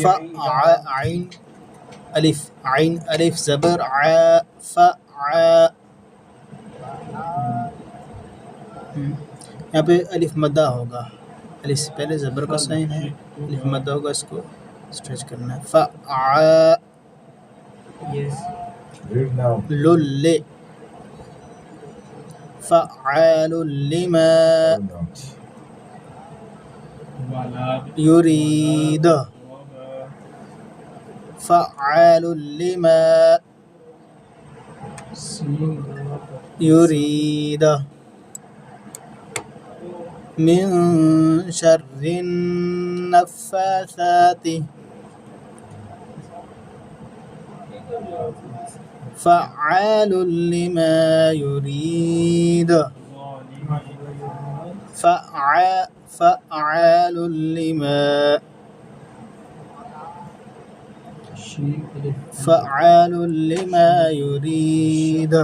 عين अलिफ عين अलिफ ज़बर आ यहाँ पे अलिफ मद्दा होगा। अलिफ से पहले ज़बर का साइन है, अलिफ मद्दा होगा, इसको स्ट्रेच करना है। लुल्ले फ़अालुल लिमा युरीद फ़अालुल लिमा युरीद मिन शर्रिन नफ़्फ़ासाति फ़अालुल लिमा युरीद फ़अालुल लिमा फ़अालुल लिमा युरीद।